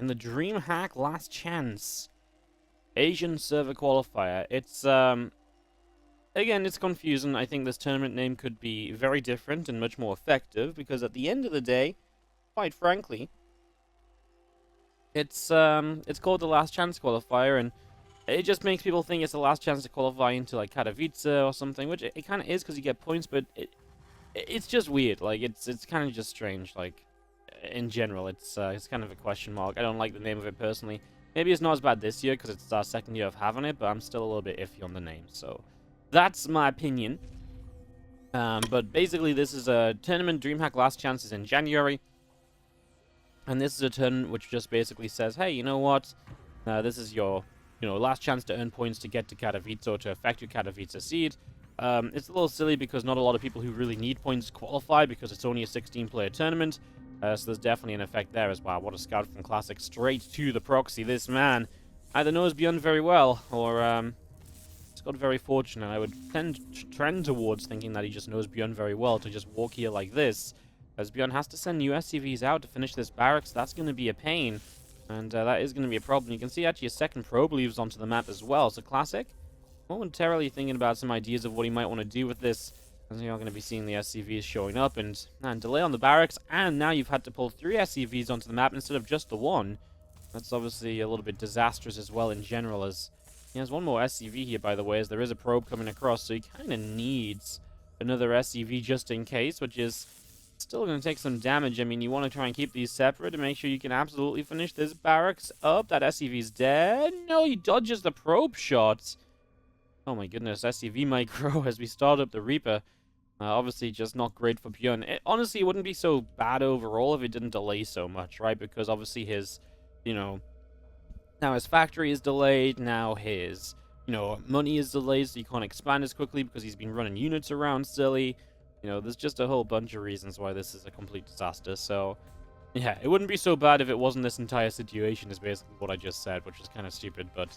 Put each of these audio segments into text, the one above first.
in the DreamHack Last Chance Asian server qualifier. It's again, it's confusing. I think this tournament name could be very different and much more effective because at the end of the day, quite frankly, it's called the Last Chance qualifier, and it just makes people think it's the last chance to qualify into like Katowice or something, which it kind of is because you get points, but it's just weird. Like it's kind of just strange. Like in general, it's kind of a question mark. I don't like the name of it personally. Maybe it's not as bad this year because it's our second year of having it, but I'm still a little bit iffy on the name. So that's my opinion. But basically, this is a tournament. DreamHack Last Chance is in January, and this is a tournament which just basically says, hey, you know what? This is your last chance to earn points to get to Katowice or to affect your Katowice seed. It's a little silly because not a lot of people who really need points qualify because it's only a 16-player tournament. So there's definitely an effect there as well. What a scout from Classic, straight to the proxy. This man either knows ByuN very well, or he's got very fortunate. I would trend towards thinking that he just knows ByuN very well to just walk here like this, as ByuN has to send new SCVs out to finish this barracks. That's going to be a pain, and that is going to be a problem. You can see actually a second probe leaves onto the map as well. So Classic, momentarily thinking about some ideas of what he might want to do with this. As you're going to be seeing the SCVs showing up, and delay on the barracks, and now you've had to pull 3 SCVs onto the map instead of just the 1. That's obviously a little bit disastrous as well in general, as he has 1 more SCV here, by the way, as there is a probe coming across, so he kind of needs another SCV just in case, which is still going to take some damage. I mean, you want to try and keep these separate and make sure you can absolutely finish this barracks up. That SCV's dead. No, he dodges the probe shot. Oh my goodness, SCV might grow as we start up the Reaper. Obviously, just not great for ByuN. Honestly, it wouldn't be so bad overall if it didn't delay so much, right? Because obviously his, now his factory is delayed, now his, money is delayed, so you can't expand as quickly because he's been running units around silly. There's just a whole bunch of reasons why this is a complete disaster. So, yeah, it wouldn't be so bad if it wasn't this entire situation, is basically what I just said, which is kind of stupid, but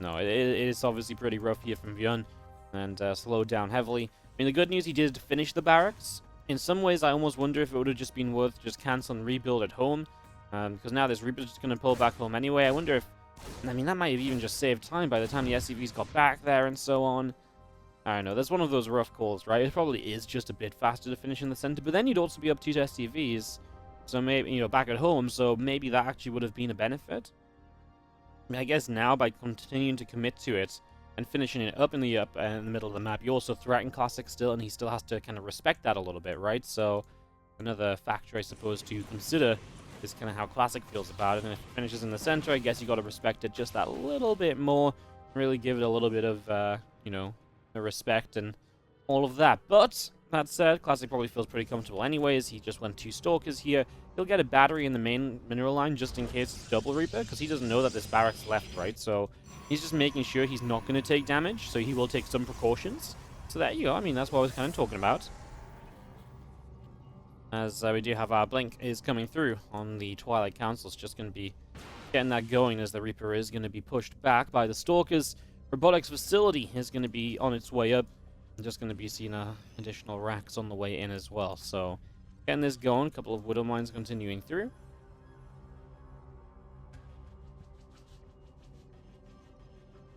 no, it is obviously pretty rough here from ByuN, and slowed down heavily. I mean, the good news, he did finish the barracks. In some ways, I almost wonder if it would have just been worth just cancel and rebuild at home, because now this Reaper's just going to pull back home anyway. I wonder if, I mean, that might have even just saved time by the time the SCVs got back there and so on. I don't know, that's one of those rough calls, right? It probably is just a bit faster to finish in the center, but then you'd also be up 2 SCVs, so maybe, back at home, so maybe that actually would have been a benefit. I mean, I guess now, by continuing to commit to it, and finishing it up in the middle of the map, you also threaten Classic still, and he still has to kind of respect that a little bit, right? So another factor, I suppose, to consider is kind of how Classic feels about it. And if it finishes in the center, I guess you got to respect it just that little bit more, really give it a little bit of, the respect and all of that. But that said, Classic probably feels pretty comfortable anyways. He just went 2 Stalkers here. He'll get a battery in the main mineral line just in case it's double Reaper, because he doesn't know that this barracks left, right? So he's just making sure he's not going to take damage, so he will take some precautions. So there you go. I mean, that's what I was kind of talking about. As we do have our blink is coming through on the Twilight Council. It's just going to be getting that going as the Reaper is going to be pushed back by the Stalkers. Robotics facility is going to be on its way up. I'm just going to be seeing additional racks on the way in as well. So getting this going. A couple of Widow Mines continuing through.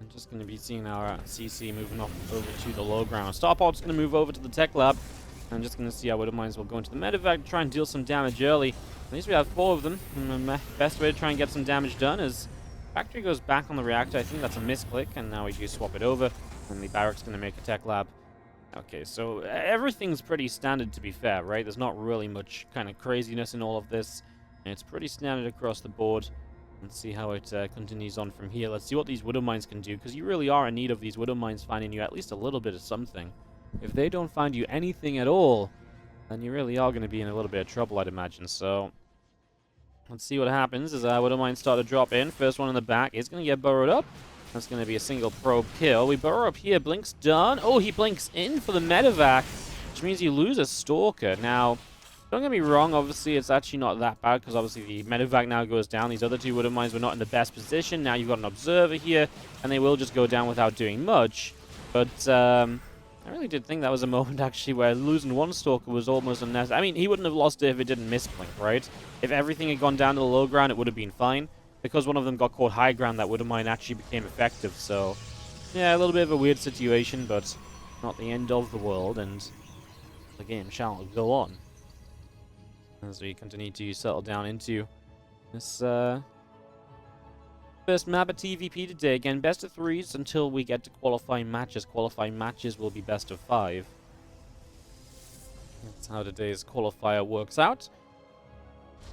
I'm just going to be seeing our CC moving off over to the low ground. Starpod's going to move over to the tech lab. I'm just going to see our Widow Mines will go into the medevac to try and deal some damage early. At least we have 4 of them. And the best way to try and get some damage done is factory goes back on the reactor. I think that's a misclick, and now we do swap it over. And the barrack's going to make a tech lab. Okay, so everything's pretty standard, to be fair, right? There's not really much kind of craziness in all of this. And it's pretty standard across the board. Let's see how it continues on from here. Let's see what these Widow Mines can do, because you really are in need of these Widow Mines finding you at least a little bit of something. If they don't find you anything at all, then you really are going to be in a little bit of trouble, I'd imagine. So let's see what happens as Widow Mines start to drop in. First one in the back is going to get burrowed up. That's going to be a single probe kill. We burrow up here. Blink's done. Oh, he blinks in for the medevac, which means you lose a Stalker. Now, don't get me wrong, obviously it's actually not that bad, because obviously the medevac now goes down. These other 2 Widow Mines were not in the best position. Now you've got an Observer here, and they will just go down without doing much. But I really did think that was a moment, actually, where losing 1 Stalker was almost unnecessary. I mean, he wouldn't have lost it if it didn't misblink, right? If everything had gone down to the low ground, it would have been fine. because one of them got caught high ground, that Widow Mine actually became effective. So, yeah, a little bit of a weird situation, but not the end of the world, and the game shall go on as we continue to settle down into this first map at TVP today. Again, best of 3s until we get to qualifying matches. Qualifying matches will be best of 5. That's how today's qualifier works out.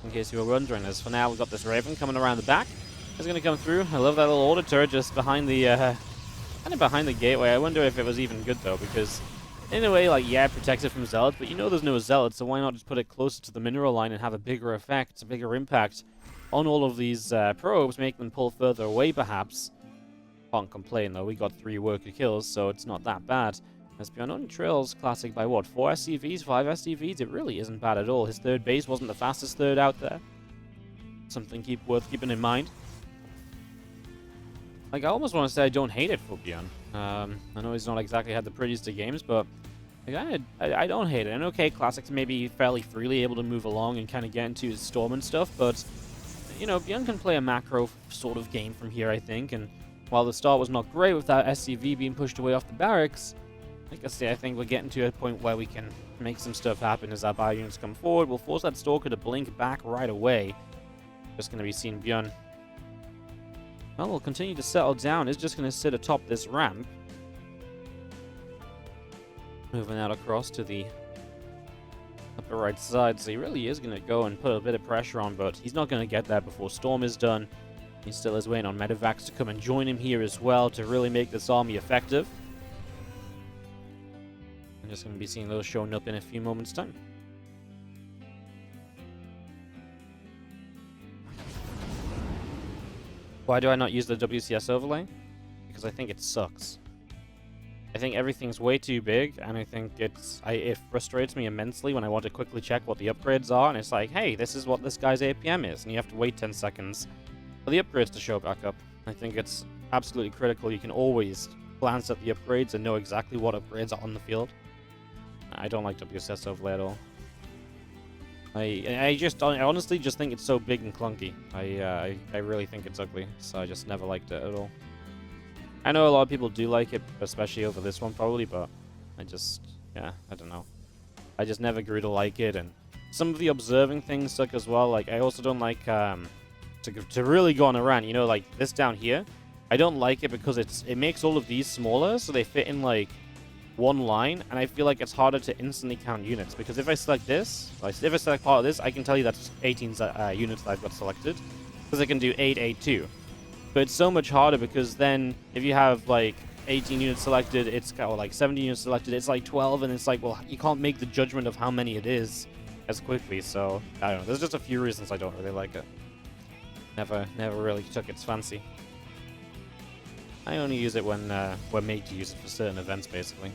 In case you were wondering, as for now, we've got this Raven coming around the back. It's going to come through. I love that little order turret just behind the, kind of behind the gateway. I wonder if it was even good, though, because in a way, like, yeah, it protects it from Zealots, but you know there's no Zealots, so why not just put it closer to the mineral line and have a bigger effect, a bigger impact on all of these probes, make them pull further away, perhaps. Can't complain, though. We got 3 worker kills, so it's not that bad. ByuN only trails Classic by what? 4 SCVs, 5 SCVs? It really isn't bad at all. His third base wasn't the fastest third out there. Something worth keeping in mind. Like, I almost want to say I don't hate it for ByuN. I know he's not exactly had the prettiest of games, but like, I don't hate it. And okay, Classic's maybe fairly freely able to move along and kind of get into his storm and stuff, but, you know, ByuN can play a macro sort of game from here, I think. And while the start was not great with that SCV being pushed away off the barracks, like I say, I think we're getting to a point where we can make some stuff happen as our bio units come forward. We'll force that Stalker to blink back right away. Just going to be seeing ByuN. Well, we'll continue to settle down. It's just going to sit atop this ramp. Moving out across to the upper right side. So he really is going to go and put a bit of pressure on, but he's not going to get there before Storm is done. He still is waiting on Medivacs to come and join him here as well to really make this army effective. Just going to be seeing those showing up in a few moments' time. Why do I not use the WCS overlay? Because I think it sucks. I think everything's way too big, and I think it frustrates me immensely when I want to quickly check what the upgrades are, and it's like, hey, this is what this guy's APM is, and you have to wait 10 seconds for the upgrades to show back up. I think it's absolutely critical. You can always glance at the upgrades and know exactly what upgrades are on the field. I don't like WSS overlay at all. I honestly just think it's so big and clunky. I really think it's ugly, so I just never liked it at all. I know a lot of people do like it, especially over this one probably, but I don't know. I just never grew to like it, and some of the observing things suck as well. Like, I also don't like, to really go on a rant, you know, like this down here, I don't like it because it makes all of these smaller, so they fit in, like, one line, and I feel like it's harder to instantly count units, because if I select this, like if I select part of this, I can tell you that's 18 units that I've got selected, because I can do 8, 8, 2. But it's so much harder, because then if you have like 18 units selected, it's got like 17 units selected, it's like 12, and it's like, well, you can't make the judgment of how many it is as quickly. So I don't know, there's just a few reasons I don't really like it. Never really took its fancy. I only use it when we're made to use it for certain events, basically.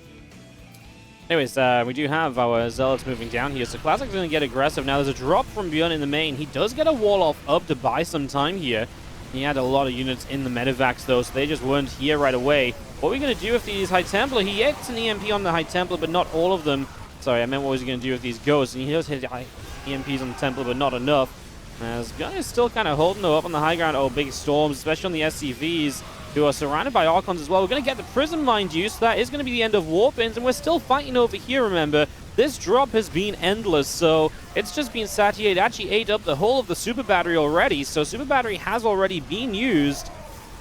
Anyways, we do have our Zealots moving down here, so Classic's going to get aggressive. Now, there's a drop from ByuN in the main. He does get a wall-off up to buy some time here. He had a lot of units in the Medivacs, though, so they just weren't here right away. What are we going to do with these High Templar? He hits an EMP on the High Templar, but not all of them. Sorry, I meant what was he going to do with these Ghosts, and he does hit EMPs on the Templar, but not enough. As ByuN is still kind of holding though up on the high ground. Oh, big storms, especially on the SCVs, who are surrounded by Archons as well. We're going to get the Prism, mind you, so that is going to be the end of Warpins, and we're still fighting over here, remember. This drop has been endless, so it's just been sat here. It actually ate up the whole of the Super Battery already, so Super Battery has already been used,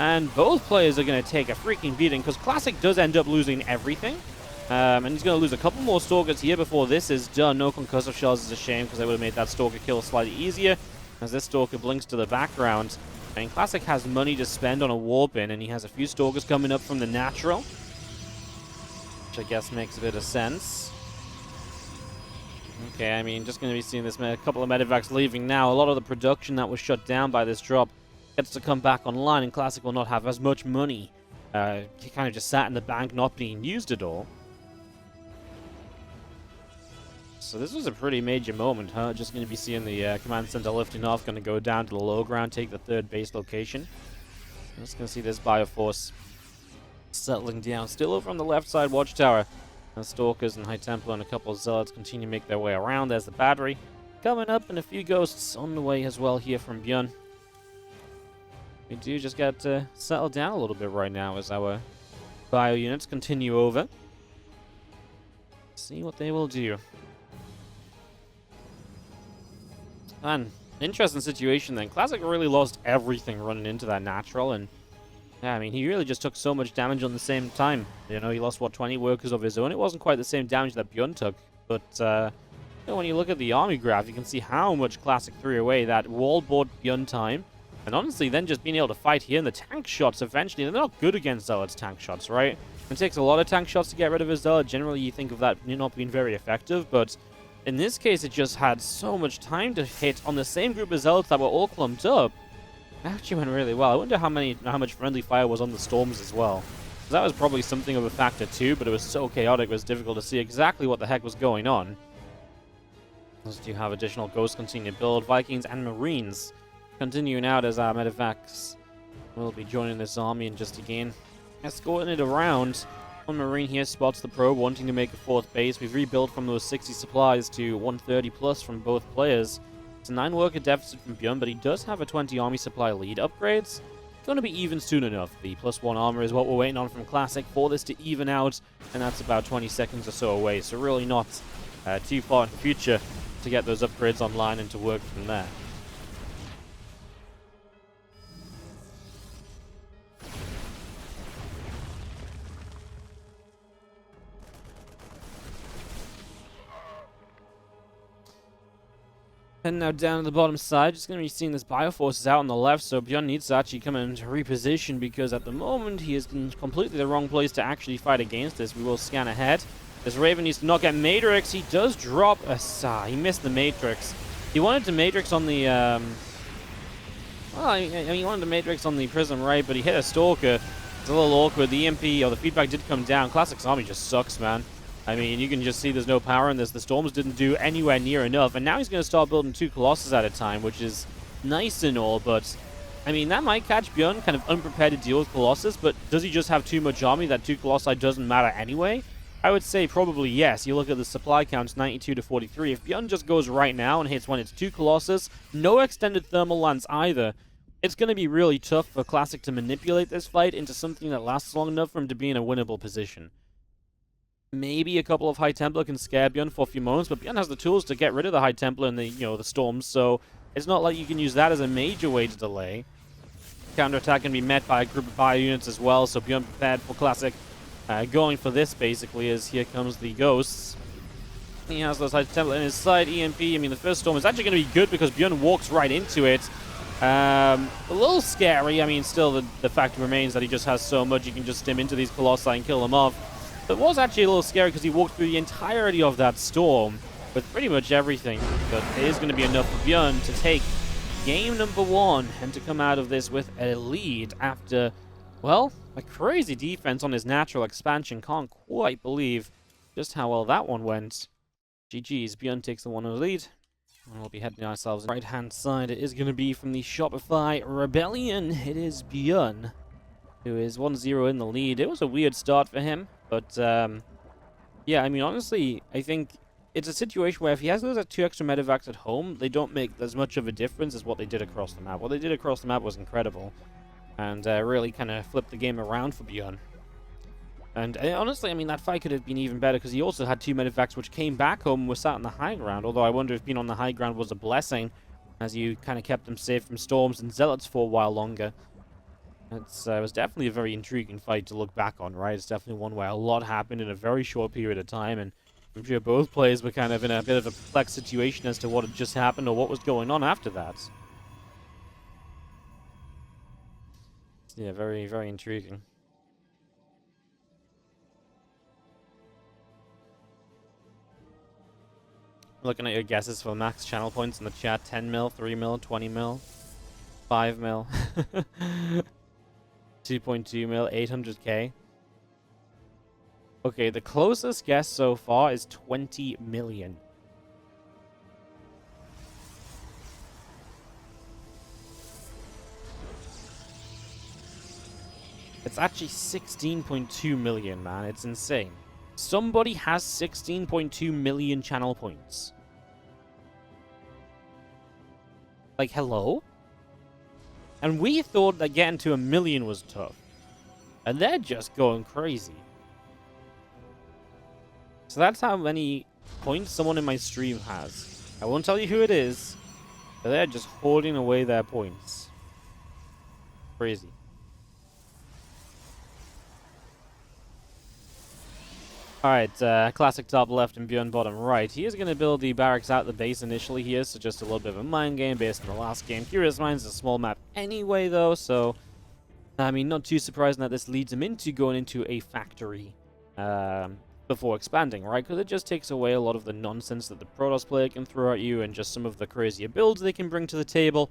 and both players are going to take a freaking beating, because Classic does end up losing everything. And he's going to lose a couple more Stalkers here before this is done. No Concussive Shells is a shame, because they would have made that Stalker kill slightly easier, as this Stalker blinks to the background. And Classic has money to spend on a Warpin, and he has a few Stalkers coming up from the natural, which I guess makes a bit of sense. Okay, I mean, just going to be seeing this, a couple of Medivacs leaving now. A lot of the production that was shut down by this drop gets to come back online, and Classic will not have as much money. He kind of just sat in the bank, not being used at all. So this was a pretty major moment, huh? Just going to be seeing the command center lifting off, going to go down to the low ground, take the third base location. Just going to see this Bioforce settling down. Still over on the left side watchtower. Stalkers and High Templar and a couple of Zealots continue to make their way around. There's the battery coming up, and a few Ghosts on the way as well here from ByuN. We do just get to settle down a little bit right now as our bio units continue over. See what they will do. And interesting situation then. Classic really lost everything running into that natural, and yeah, I mean, he really just took so much damage on the same time. You know, he lost, what, 20 workers of his own? It wasn't quite the same damage that ByuN took, but you know, when you look at the army graph, you can see how much Classic threw away that wall-board ByuN time. And honestly, then just being able to fight here, and the tank shots eventually, they're not good against Zealot's tank shots, right? It takes a lot of tank shots to get rid of his Zealot. Generally, you think of that not being very effective, but in this case, it just had so much time to hit on the same group of Zealots that were all clumped up. It actually went really well. I wonder how much friendly fire was on the storms as well. That was probably something of a factor too, but it was so chaotic it was difficult to see exactly what the heck was going on. Let's do have additional ghosts continue to build. Vikings and Marines continuing out as our medevacs will be joining this army in just again. Escorting it around. One Marine here spots the probe, wanting to make a fourth base. We've rebuilt from those 60 supplies to 130 plus from both players. It's a 9 worker deficit from ByuN, but he does have a 20 army supply lead. Upgrades going to be even soon enough. The +1 armor is what we're waiting on from Classic for this to even out, and that's about 20 seconds or so away. So really not too far in the future to get those upgrades online and to work from there. And now down to the bottom side, just going to be seeing this Bioforces out on the left, so ByuN needs to actually come in to reposition, because at the moment he is in completely the wrong place to actually fight against this. We will scan ahead. This Raven needs to not get Matrix. He does drop a he missed the Matrix. He wanted to Matrix on the well, he wanted to Matrix on the Prism, right, but he hit a Stalker. It's a little awkward. The EMP, or the feedback, did come down. Classic's army just sucks, man. I mean, you can just see there's no power in this. The Storms didn't do anywhere near enough. And now he's going to start building 2 Colossus at a time, which is nice and all. But, I mean, that might catch ByuN kind of unprepared to deal with Colossus. But does he just have too much army that 2 Colossi doesn't matter anyway? I would say probably yes. You look at the supply counts, 92 to 43. If ByuN just goes right now and hits when it's 2 Colossus, no extended thermal lance either, it's going to be really tough for Classic to manipulate this fight into something that lasts long enough for him to be in a winnable position. Maybe a couple of High Templar can scare ByuN for a few moments, but ByuN has the tools to get rid of the High Templar and the, the Storms, so it's not like you can use that as a major way to delay. Counterattack can be met by a group of bio units as well, so ByuN prepared for Classic. Going for this, basically, as here comes the Ghosts. He has those High Templar in his side. EMP, I mean, the first Storm is actually going to be good because ByuN walks right into it. A little scary. I mean, still, the fact remains that he just has so much. You can just stim into these Colossi and kill them off. It was actually a little scary because he walked through the entirety of that storm with pretty much everything. But it is going to be enough for ByuN to take game number 1 and to come out of this with a lead after, well, a crazy defense on his natural expansion. Can't quite believe just how well that one went. GG's, ByuN takes the 1-0 lead. And we'll be heading ourselves right-hand side. It is going to be from the Shopify Rebellion. It is ByuN, who is 1-0 in the lead. It was a weird start for him. But, yeah, I mean, honestly, I think it's a situation where if he has those 2 extra medevacs at home, they don't make as much of a difference as what they did across the map. What they did across the map was incredible, and really kind of flipped the game around for ByuN. And honestly, I mean, that fight could have been even better because he also had 2 medevacs which came back home and were sat on the high ground, although I wonder if being on the high ground was a blessing, as you kind of kept them safe from Storms and Zealots for a while longer. It was definitely a very intriguing fight to look back on, right? It's definitely one where a lot happened in a very short period of time, and I'm sure both players were kind of in a bit of a perplexed situation as to what had just happened or what was going on after that. Yeah, very, very intriguing. Looking at your guesses for max channel points in the chat: 10 mil, 3 mil, 20 mil, 5 mil. 2.2 mil, 800k. Okay, the closest guess so far is 20 million. It's actually 16.2 million, man. It's insane. Somebody has 16.2 million channel points. Like, hello? And we thought that getting to 1 million was tough. And they're just going crazy. So that's how many points someone in my stream has. I won't tell you who it is, but they're just hoarding away their points. Crazy. Alright, Classic top left and ByuN bottom right. He is going to build the barracks out the base initially here, so just a little bit of a mind game based on the last game. Curious Minds is a small map anyway, though, so I mean, not too surprising that this leads him into going into a factory before expanding, right? Because it just takes away a lot of the nonsense that the Protoss player can throw at you and just some of the crazier builds they can bring to the table.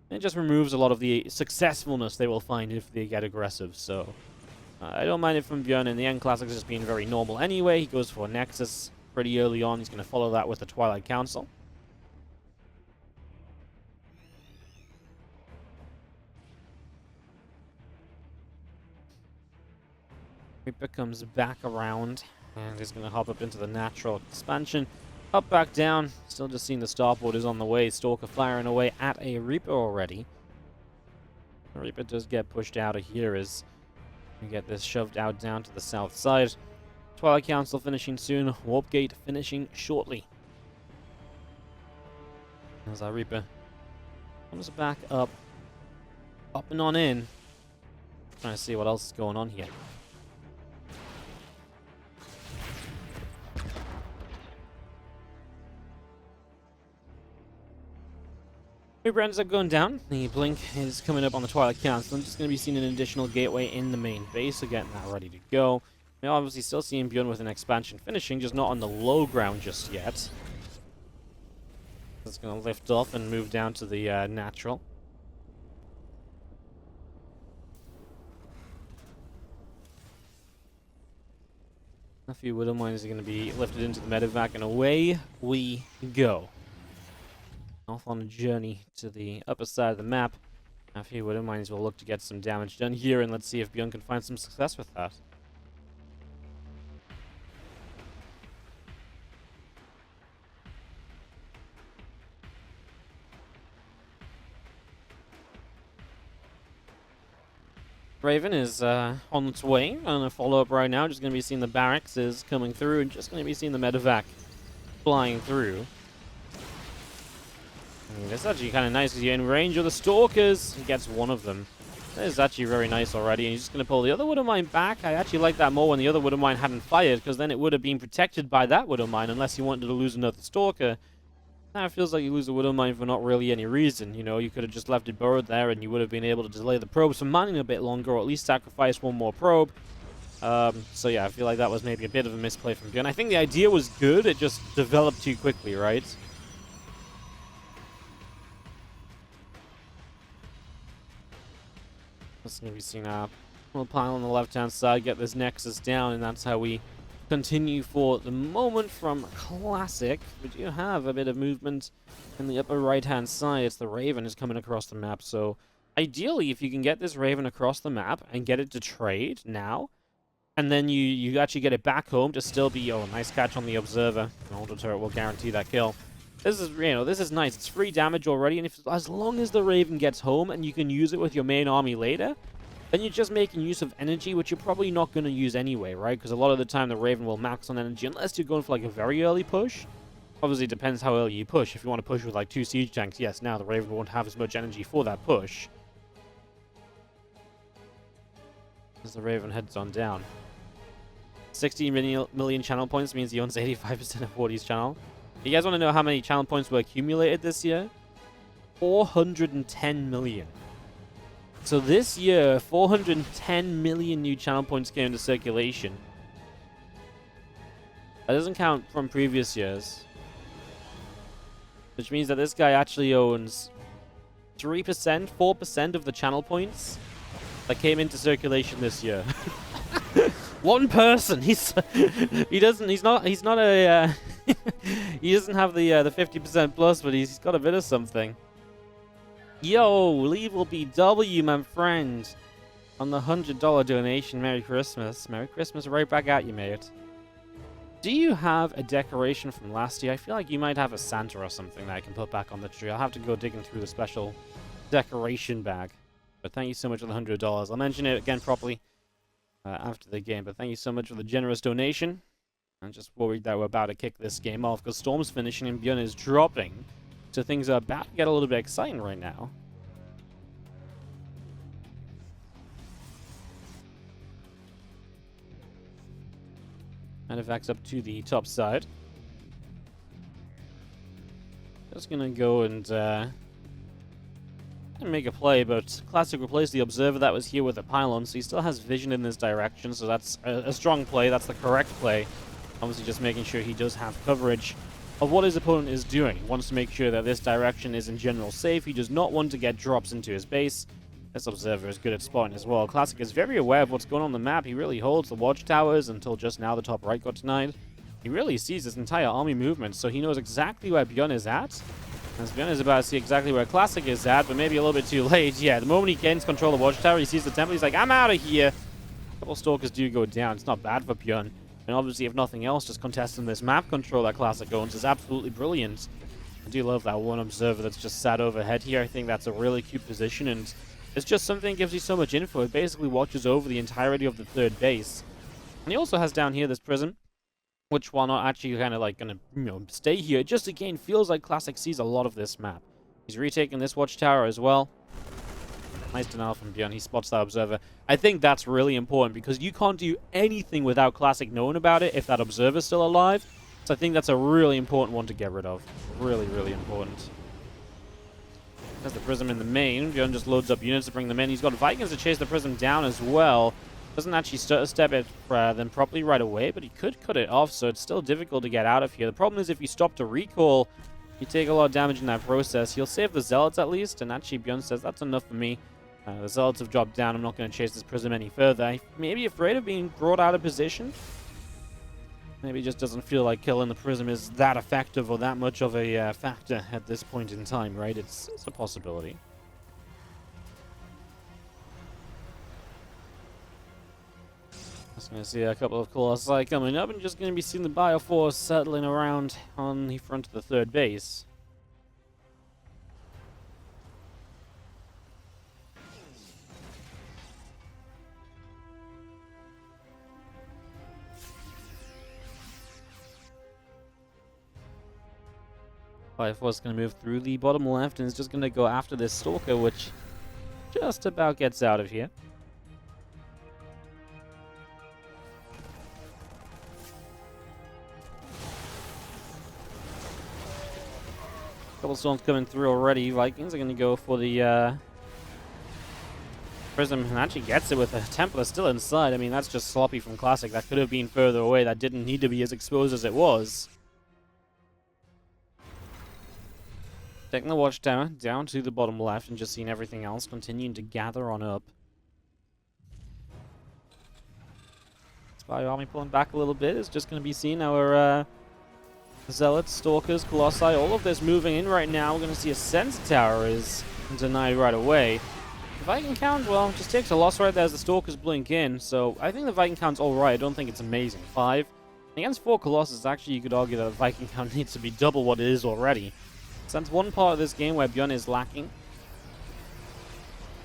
It just removes a lot of the successfulness they will find if they get aggressive, so I don't mind it from ByuN. In the end, Classic's just being very normal anyway. He goes for a Nexus pretty early on. He's going to follow that with the Twilight Council. Reaper comes back around, and he's going to hop up into the natural expansion. Up, back down. Still just seeing the starboard is on the way. Stalker firing away at a Reaper already. The Reaper does get pushed out of here as we get this shoved out down to the south side. Twilight Council finishing soon. Warp Gate finishing shortly. As our Reaper comes back up. Up and on in. Trying to see what else is going on here. Reaper ends up going down. The blink is coming up on the Twilight Council. I'm just going to be seeing an additional gateway in the main base, so getting that ready to go. We're obviously still seeing ByuN with an expansion finishing, just not on the low ground just yet. It's going to lift off and move down to the natural. A few Widow Mines are going to be lifted into the medevac, and away we go. Off on a journey to the upper side of the map. A few Widow Mines will look to get some damage done here, and let's see if ByuN can find some success with that. Raven is on its way on a follow-up right now. Just going to be seeing the barracks is coming through, and just going to be seeing the medevac flying through. I mean, it's actually kind of nice because you're in range of the Stalkers. He gets one of them. That is actually very nice already. And he's just going to pull the other Widow Mine back. I actually like that more when the other Widow Mine hadn't fired, because then it would have been protected by that Widow Mine unless you wanted to lose another Stalker. Now it feels like you lose a Widow Mine for not really any reason. You know, you could have just left it burrowed there and you would have been able to delay the probes from mining a bit longer, or at least sacrifice one more probe. So yeah, I feel like that was maybe a bit of a misplay from ByuN. I think the idea was good, it just developed too quickly, right? That's going to be seen up. We'll pile on the left-hand side, get this Nexus down, and that's how we continue for the moment from Classic. We do have a bit of movement in the upper right-hand side. It's the Raven is coming across the map, so ideally, if you can get this Raven across the map and get it to trade now, and then you actually get it back home to still be, oh, nice catch on the Observer. An auto turret will guarantee that kill. This is, you know, this is nice. It's free damage already, and as long as the Raven gets home and you can use it with your main army later, then you're just making use of energy, which you're probably not going to use anyway, right? Because a lot of the time the Raven will max on energy unless you're going for like a very early push. Obviously, it depends how early you push. If you want to push with like 2 siege tanks, yes, now the Raven won't have as much energy for that push. As the Raven heads on down. 16 million channel points means he owns 85% of Wardy's channel. You guys want to know how many channel points were accumulated this year? 410 million. So this year, 410 million new channel points came into circulation. That doesn't count from previous years. Which means that this guy actually owns 3%, 4% of the channel points that came into circulation this year. One person. He doesn't have the 50% plus, but he's got a bit of something. Yo, leave will be W, my friend. On the $100 donation. Merry Christmas. Merry Christmas right back at you, mate. Do you have a decoration from last year? I feel like you might have a Santa or something that I can put back on the tree. I'll have to go digging through the special decoration bag. But thank you so much for the $100. I'll mention it again properly after the game. But thank you so much for the generous donation. I'm just worried that we're about to kick this game off because Storm's finishing and ByuN is dropping. So things are about to get a little bit exciting right now. Artifacts up to the top side. Just gonna go and make a play, but Classic replaced the observer that was here with a pylon, so he still has vision in this direction, so that's a strong play. That's the correct play. Obviously just making sure he does have coverage of what his opponent is doing. He wants to make sure that this direction is in general safe. He does not want to get drops into his base. This observer is good at spotting as well. Classic is very aware of what's going on the map. He really holds the watchtowers until just now the top right got denied. He really sees his entire army movement, so he knows exactly where ByuN is at. As ByuN is about to see exactly where Classic is at, but maybe a little bit too late. Yeah, the moment he gains control of the watchtower, he sees the temple, he's like, I'm out of here. A couple stalkers do go down. It's not bad for ByuN. And obviously, if nothing else, just contesting this map control that Classic owns is absolutely brilliant. I do love that one observer that's just sat overhead here. I think that's a really cute position, and it's just something that gives you so much info. It basically watches over the entirety of the third base. And he also has down here this Prism, which, while not actually kind of like going to, stay here, it just again feels like Classic sees a lot of this map. He's retaking this watchtower as well. Nice denial from ByuN. He spots that observer. I think that's really important because you can't do anything without Classic knowing about it if that observer's still alive. So I think that's a really important one to get rid of. Really, really important. There's the Prism in the main. ByuN just loads up units to bring them in. He's got Vikings to chase the Prism down as well. Doesn't actually step it them properly right away, but he could cut it off, so it's still difficult to get out of here. The problem is if you stop to recall, you take a lot of damage in that process. He'll save the Zealots at least, and actually ByuN says, that's enough for me. The Zealots have dropped down. I'm not going to chase this Prism any further. Maybe afraid of being brought out of position. Maybe he just doesn't feel like killing the Prism is that effective or that much of a factor at this point in time, right? It's a possibility. Just going to see a couple of Colossi coming up and just going to be seeing the Bioforce settling around on the front of the third base. Bioforce is going to move through the bottom left and is just going to go after this Stalker, which just about gets out of here. Couple storms coming through already. Vikings are going to go for the Prism and actually gets it with a Templar still inside. I mean, that's just sloppy from Classic. That could have been further away. That didn't need to be as exposed as it was. Taking the watchtower down to the bottom left and just seeing everything else continuing to gather on up. Spy army pulling back a little bit. It's just going to be seeing our Zealots, Stalkers, Colossi, all of this moving in right now. We're going to see a Sensor Tower is denied right away. The Viking count, well, just takes a loss right there as the Stalkers blink in. So I think the Viking count's alright. I don't think it's amazing. 5. Against 4 Colossus, actually, you could argue that the Viking count needs to be double what it is already. So that's one part of this game where ByuN is lacking.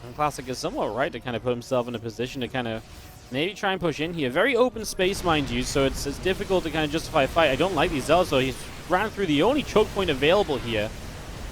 And Classic is somewhat right to kind of put himself in a position to kind of maybe try and push in here. Very open space, mind you, so it's difficult to kind of justify a fight. I don't like these Zealots, so he's ran through the only choke point available here.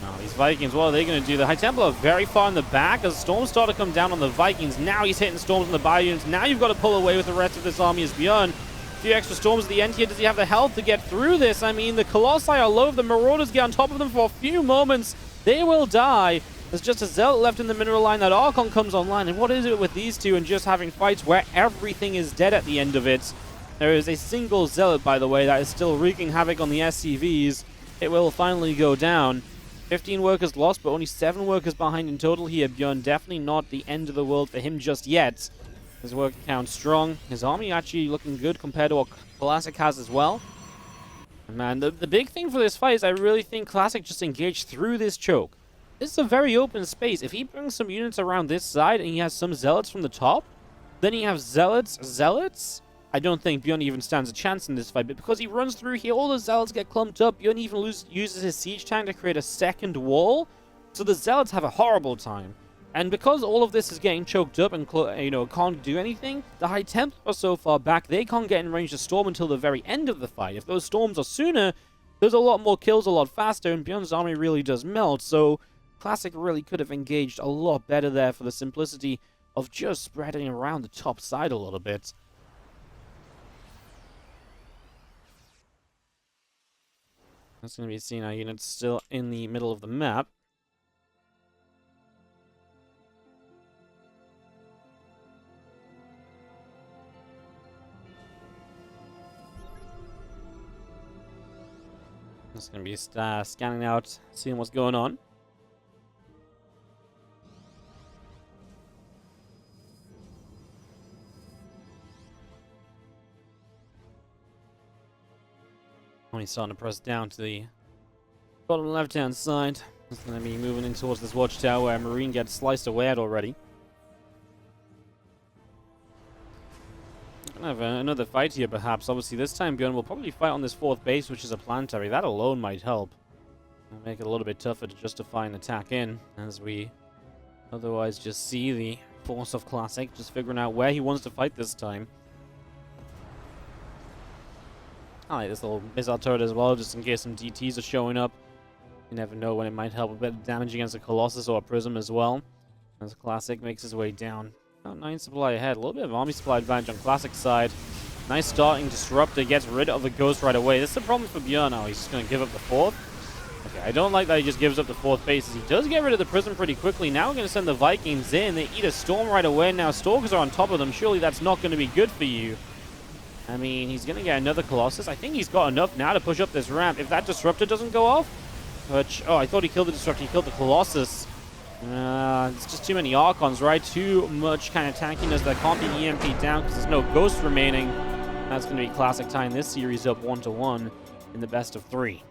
Now, these Vikings, what are they going to do? The High Templar are very far in the back as storms start to come down on the Vikings. Now he's hitting storms on the ByuNs. Now you've got to pull away with the rest of this army as ByuN. A few extra storms at the end here. Does he have the health to get through this? I mean, the Colossi are low. The Marauders get on top of them for a few moments. They will die. There's just a Zealot left in the mineral line. That Archon comes online. And what is it with these two and just having fights where everything is dead at the end of it? There is a single Zealot, by the way, that is still wreaking havoc on the SCVs. It will finally go down. 15 workers lost, but only 7 workers behind in total here. ByuN definitely not the end of the world for him just yet. His work count strong. His army actually looking good compared to what Classic has as well. And man, the big thing for this fight is I really think Classic just engaged through this choke. This is a very open space. If he brings some units around this side and he has some Zealots from the top, then he has Zealots. I don't think ByuN even stands a chance in this fight, but because he runs through here, all the Zealots get clumped up. ByuN even uses his siege tank to create a second wall, so the Zealots have a horrible time. And because all of this is getting choked up and, can't do anything, the High Temp are so far back, they can't get in range to Storm until the very end of the fight. If those Storms are sooner, there's a lot more kills a lot faster, and ByuN's army really does melt, so Classic really could have engaged a lot better there for the simplicity of just spreading around the top side a little bit. That's going to be seen. Our units still in the middle of the map. Just going to be scanning out, seeing what's going on. Only starting to press down to the bottom left-hand side. He's going to be moving in towards this watchtower where Marine gets sliced away at already. Have another fight here, perhaps. Obviously, this time ByuN will probably fight on this 4th base, which is a planetary. That alone might help. It'll make it a little bit tougher to justify an attack in, as we otherwise just see the force of Classic, just figuring out where he wants to fight this time. I like this little missile turret as well, just in case some DTs are showing up. You never know when it might help a bit of damage against a Colossus or a Prism as well. As Classic makes his way down. About 9 supply ahead. A little bit of army supply advantage on Classic's side. Nice starting disruptor. Gets rid of the ghost right away. This is the problem for ByuN now. He's just going to give up the 4th. Okay, I don't like that he just gives up the 4th bases. He does get rid of the Prism pretty quickly. Now we're going to send the Vikings in. They eat a Storm right away. Now Stalkers are on top of them. Surely that's not going to be good for you. I mean, he's going to get another Colossus. I think he's got enough now to push up this ramp. If that disruptor doesn't go off. Which, oh, I thought he killed the disruptor. He killed the Colossus. It's just too many Archons, right? Too much kind of tankiness that can't be EMP'd down because there's no Ghost remaining. That's going to be Classic tying this series up 1-1 in the best of 3.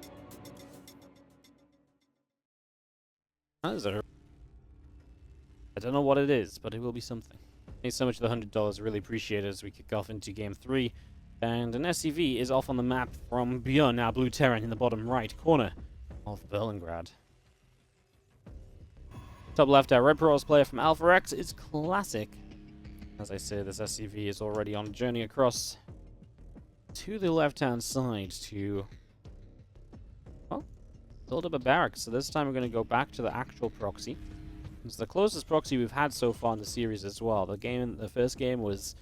That is I don't know what it is, but it will be something. Thanks so much for the $100. Really appreciate it as we kick off into Game 3. And an SCV is off on the map from ByuN, now Blue Terran in the bottom right corner of Berlingrad. Top left, our Red Pearls player from Alpha X is Classic. As I say, this SCV is already on a journey across to the left-hand side to, well, build up a barracks. So this time we're going to go back to the actual proxy. It's the closest proxy we've had so far in the series as well. The first game was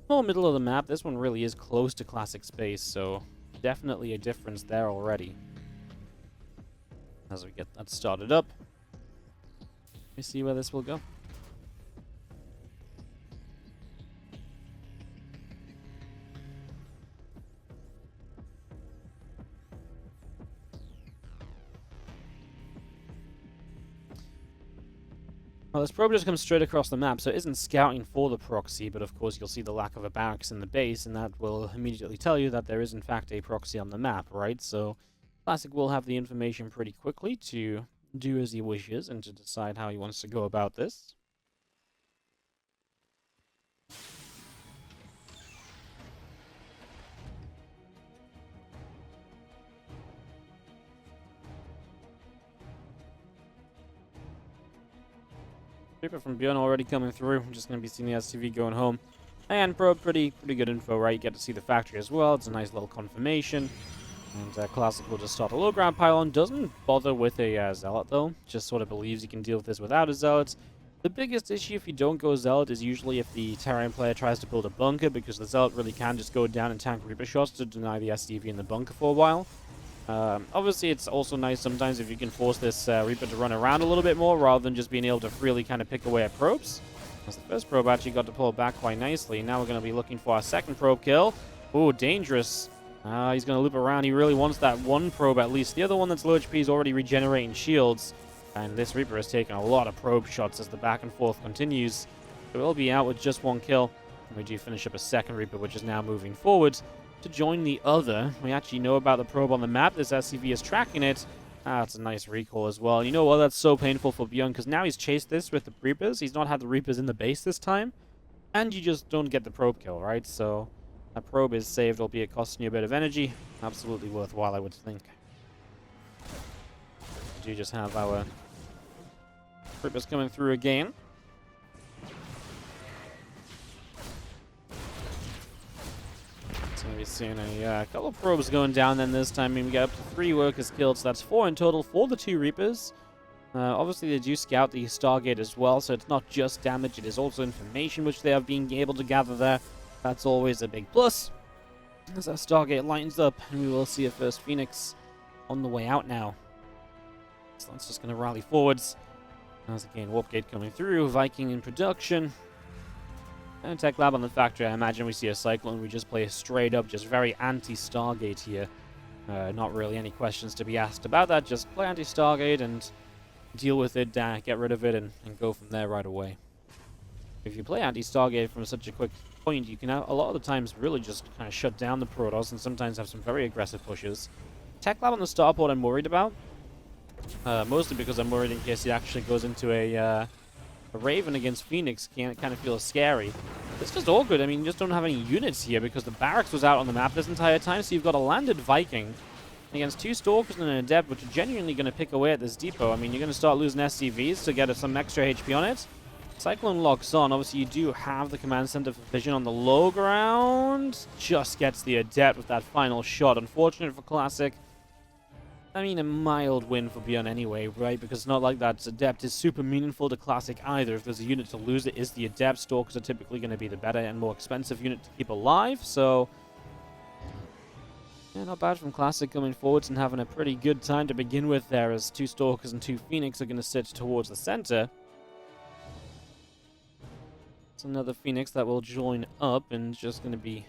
more middle of the map. This one really is close to Classic space, so definitely a difference there already. As we get that started up, we see where this will go. Well, this probe just comes straight across the map, so it isn't scouting for the proxy, but of course you'll see the lack of a barracks in the base, and that will immediately tell you that there is in fact a proxy on the map, right? So Classic will have the information pretty quickly to do as he wishes and to decide how he wants to go about this. Reaper from ByuN already coming through. I'm just going to be seeing the SCV going home. And probe, pretty good info, right? You get to see the factory as well. It's a nice little confirmation. And Classic will just start a low ground pylon. Doesn't bother with a Zealot, though. Just sort of believes he can deal with this without a Zealot. The biggest issue if you don't go Zealot is usually if the Terran player tries to build a bunker, because the Zealot really can just go down and tank Reaper shots to deny the SCV in the bunker for a while. Obviously, it's also nice sometimes if you can force this Reaper to run around a little bit more, rather than just being able to freely kind of pick away at probes. As the first probe actually got to pull back quite nicely. Now we're going to be looking for our second probe kill. Ooh, dangerous. He's going to loop around. He really wants that one probe at least. The other one that's low HP is already regenerating shields. And this Reaper has taken a lot of probe shots as the back and forth continues. So we'll be out with just one kill. And we do finish up a second Reaper, which is now moving forward to join the other. We actually know about the probe on the map. This SCV is tracking it. That's a nice recall as well. You know what? That's so painful for ByuN, because now he's chased this with the Reapers. He's not had the Reapers in the base this time. And you just don't get the probe kill, right? So that probe is saved, albeit costing you a bit of energy. Absolutely worthwhile, I would think. We do just have our Reaper's coming through again. So we're seeing a couple of probes going down then this time. I mean, we got up to 3 workers killed, so that's 4 in total for the 2 Reapers. Obviously, they do scout the Stargate as well, so it's not just damage, it is also information which they have been able to gather there. That's always a big plus. As our Stargate lightens up, and we will see a first Phoenix on the way out now. So that's just going to rally forwards. As again, Warp Gate coming through, Viking in production. And Tech Lab on the factory. I imagine we see a Cyclone. We just play straight up, just very anti-Stargate here. Not really any questions to be asked about that. Just play anti-Stargate and deal with it, get rid of it, and go from there right away. If you play anti-Stargate from such a quick point, you can, a lot of the times, really just kind of shut down the Protoss and sometimes have some very aggressive pushes. Tech Lab on the starport I'm worried about. Mostly because I'm worried in case he actually goes into a Raven against Phoenix. Kind of feels scary. It's just all good. I mean, you just don't have any units here because the barracks was out on the map this entire time, so you've got a landed Viking against 2 Stalkers and an Adept, which are genuinely going to pick away at this depot. I mean, you're going to start losing SCVs to get some extra HP on it. Cyclone locks on. Obviously, you do have the command center for vision on the low ground. Just gets the Adept with that final shot. Unfortunate for Classic. I mean, a mild win for ByuN anyway, right? Because it's not like that Adept is super meaningful to Classic either. If there's a unit to lose, it is the Adept. Stalkers are typically going to be the better and more expensive unit to keep alive, so yeah, not bad from Classic coming forwards and having a pretty good time to begin with there, as 2 Stalkers and 2 Phoenix are going to sit towards the center. It's another Phoenix that will join up and just going to be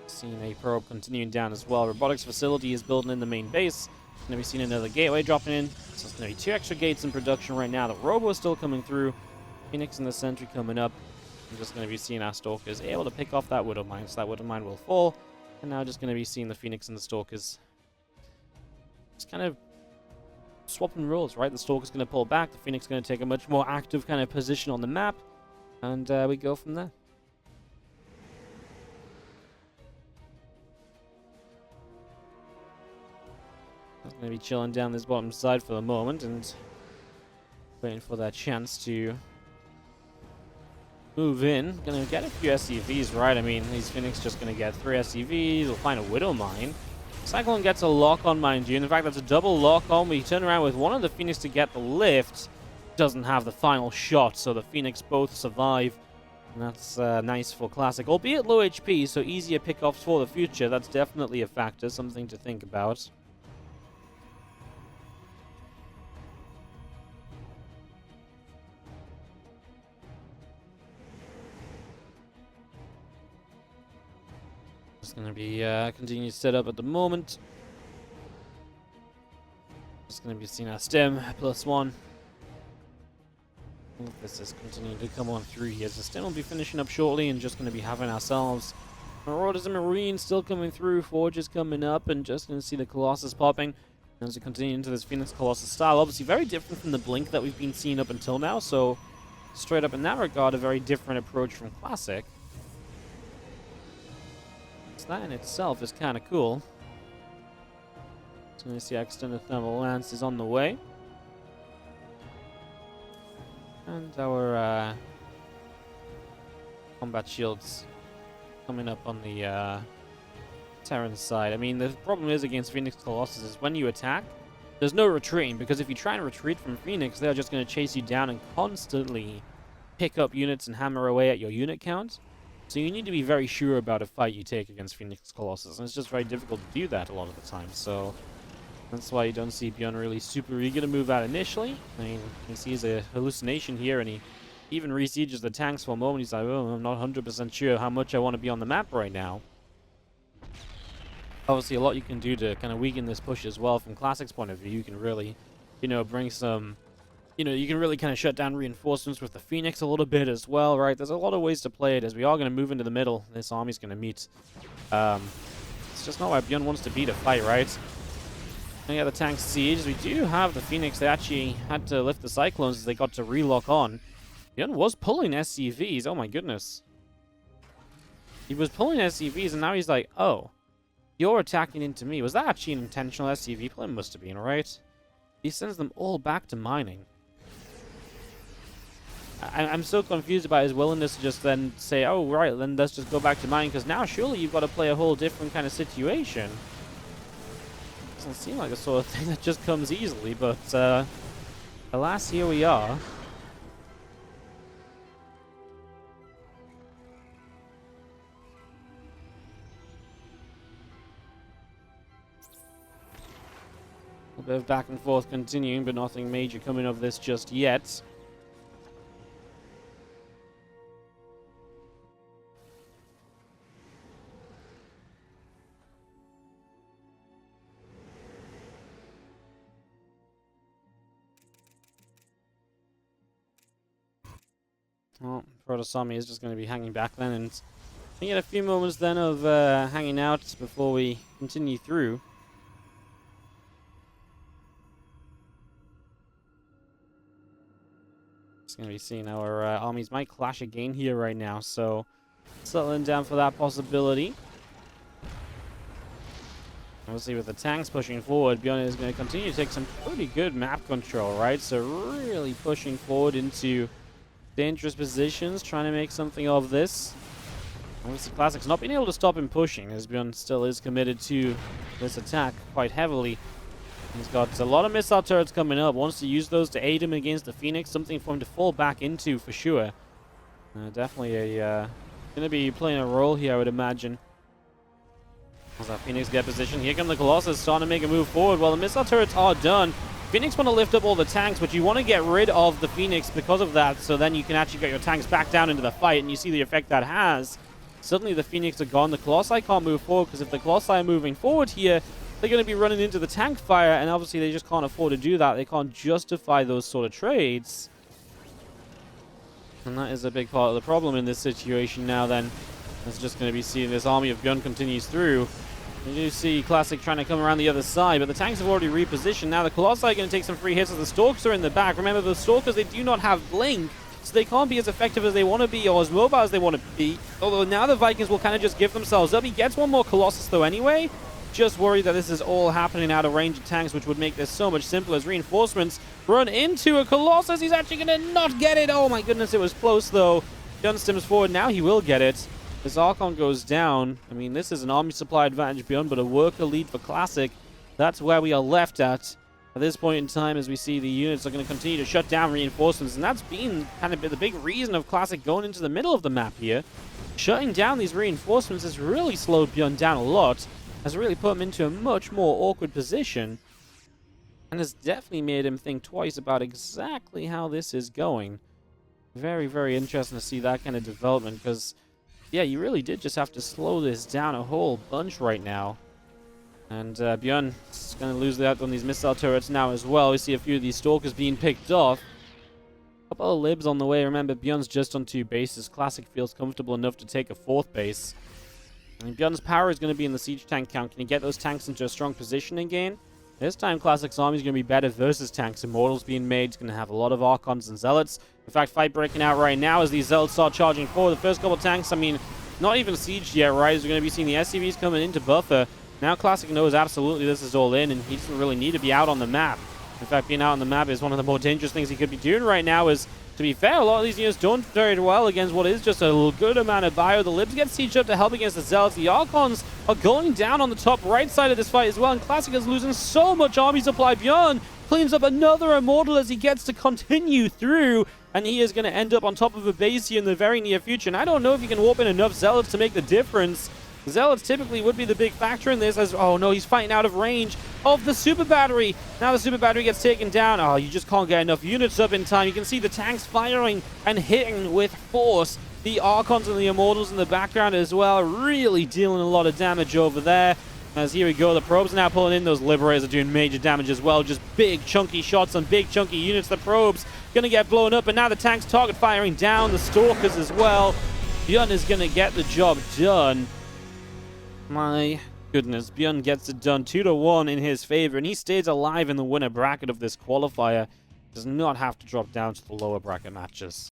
seeing a probe continuing down as well. Robotics facility is building in the main base. Going to be seeing another gateway dropping in. So there's going to be 2 extra gates in production right now. The Robo is still coming through. Phoenix and the Sentry coming up. I'm just going to be seeing our Stalkers able to pick off that Widow Mine. So that Widow Mine will fall. And now just going to be seeing the Phoenix and the Stalkers just kind of swapping roles, right? The Stalker's going to pull back. The Phoenix is going to take a much more active kind of position on the map. And we go from there. I'm going to be chilling down this bottom side for the moment and waiting for that chance to move in. Going to get a few SCVs, right? I mean, these Phoenix just going to get 3 SCVs. We'll find a Widow Mine. Cyclone gets a lock-on, mind you. In fact, that's a double lock-on. We turn around with one of the Phoenix to get the lift. Doesn't have the final shot, so the Phoenix both survive. And that's nice for Classic. Albeit low HP, so easier pickoffs for the future. That's definitely a factor, something to think about. It's going to be continued setup at the moment. Just going to be seeing our stem +1. I think this is continuing to come on through here. So stem will be finishing up shortly and just going to be having ourselves Marauders and Marines still coming through. Forges coming up and just going to see the Colossus popping as we continue into this Phoenix Colossus style. Obviously very different from the Blink that we've been seeing up until now. So straight up in that regard, a very different approach from Classic. That in itself is kind of cool. So going to see extended thermal lance is on the way. And our combat shields coming up on the Terran side. I mean, the problem is against Phoenix Colossus is when you attack, there's no retreating, because if you try and retreat from Phoenix, they're just going to chase you down and constantly pick up units and hammer away at your unit count. So you need to be very sure about a fight you take against Phoenix Colossus, and it's just very difficult to do that a lot of the time. So that's why you don't see ByuN really super eager to move out initially. I mean, he sees a hallucination here, and he even resieges the tanks for a moment. He's like, oh, I'm not 100% sure how much I want to be on the map right now. Obviously, a lot you can do to kind of weaken this push as well. From Classic's point of view, you can really, bring some... you can really kind of shut down reinforcements with the Phoenix a little bit as well, right? There's a lot of ways to play it, as we are going to move into the middle. This army's going to meet. It's just not why ByuN wants to beat a fight, right? And yeah, the tank siege. We do have the Phoenix. They actually had to lift the Cyclones as they got to relock on. ByuN was pulling SCVs. Oh my goodness. He was pulling SCVs, and now he's like, oh, you're attacking into me. Was that actually an intentional SCV play? Must have been, right? He sends them all back to mining. I'm so confused about his willingness to just then say, oh, right, then let's just go back to mine, because now surely you've got to play a whole different kind of situation. Doesn't seem like the sort of thing that just comes easily, but alas, here we are. A bit of back and forth continuing, but nothing major coming of this just yet. Well, Protosami is just going to be hanging back then, and we get a few moments then of hanging out before we continue through. It's going to be seeing our armies might clash again here right now, so settling down for that possibility. Obviously, with the tanks pushing forward, ByuN is going to continue to take some pretty good map control, right? So really pushing forward into dangerous positions, trying to make something of this. Obviously, Classic's not being able to stop him pushing, as ByuN still is committed to this attack quite heavily. He's got a lot of missile turrets coming up, wants to use those to aid him against the Phoenix, something for him to fall back into for sure. Definitely going to be playing a role here, I would imagine. As that Phoenix get positioned, here come the Colossus starting to make a move forward. Well, the missile turrets are done. Phoenix want to lift up all the tanks, but you want to get rid of the Phoenix because of that, so then you can actually get your tanks back down into the fight, and you see the effect that has. Suddenly the Phoenix are gone. The Colossi can't move forward, because if the Colossi are moving forward here, they're going to be running into the tank fire, and obviously they just can't afford to do that. They can't justify those sort of trades. And that is a big part of the problem in this situation now then. It's just going to be seeing this army of ByuN continues through. You do see Classic trying to come around the other side, but the tanks have already repositioned. Now the Colossi are going to take some free hits as the Stalkers are in the back. Remember, the Stalkers, they do not have Blink, so they can't be as effective as they want to be or as mobile as they want to be. Although now the Vikings will kind of just give themselves up. He gets one more Colossus though anyway. Just worried that this is all happening out of range of tanks, which would make this so much simpler as reinforcements run into a Colossus. He's actually going to not get it. Oh my goodness, it was close though. ByuN stims forward. Now he will get it. This Archon goes down. I mean, this is an army supply advantage ByuN, but a worker lead for Classic. That's where we are left at this point in time, as we see the units are going to continue to shut down reinforcements, and that's been kind of the big reason of Classic going into the middle of the map here. Shutting down these reinforcements has really slowed ByuN down a lot, has really put him into a much more awkward position, and has definitely made him think twice about exactly how this is going. Very, very interesting to see that kind of development, because yeah, you really did just have to slow this down a whole bunch right now. And ByuN is going to lose out on these missile turrets now as well. We see a few of these Stalkers being picked off. A couple of libs on the way. Remember, ByuN's just on 2 bases. Classic feels comfortable enough to take a 4th base. And ByuN's power is going to be in the siege tank count. Can he get those tanks into a strong position again? This time, Classic's army is going to be better versus tanks. Immortals being made. He's going to have a lot of Archons and Zealots. In fact, fight breaking out right now as these Zealots start charging forward. The first couple of tanks, I mean, not even sieged yet, right? As we're going to be seeing the SCVs coming into buffer. Now Classic knows absolutely this is all in, and he doesn't really need to be out on the map. In fact, being out on the map is one of the more dangerous things he could be doing right now. Is, to be fair, a lot of these units don't very well against what is just a good amount of bio. The Libs get sieged up to help against the Zealots. The Archons are going down on the top right side of this fight as well, and Classic is losing so much army supply. ByuN cleans up another Immortal as he gets to continue through, and he is going to end up on top of a base here in the very near future. And I don't know if you can warp in enough Zealots to make the difference. Zealots typically would be the big factor in this, as, oh no, he's fighting out of range of the super battery. Now the super battery gets taken down. Oh, you just can't get enough units up in time. You can see the tanks firing and hitting with force. The Archons and the Immortals in the background as well, really dealing a lot of damage over there. As here we go, the probes are now pulling in. Those Liberators are doing major damage as well. Just big chunky shots on big chunky units. The probes gonna get blown up, and now the tanks target firing down the Stalkers as well. ByuN is gonna get the job done. My goodness, ByuN gets it done 2-1 in his favor, and he stays alive in the winner bracket of this qualifier. Does not have to drop down to the lower bracket matches.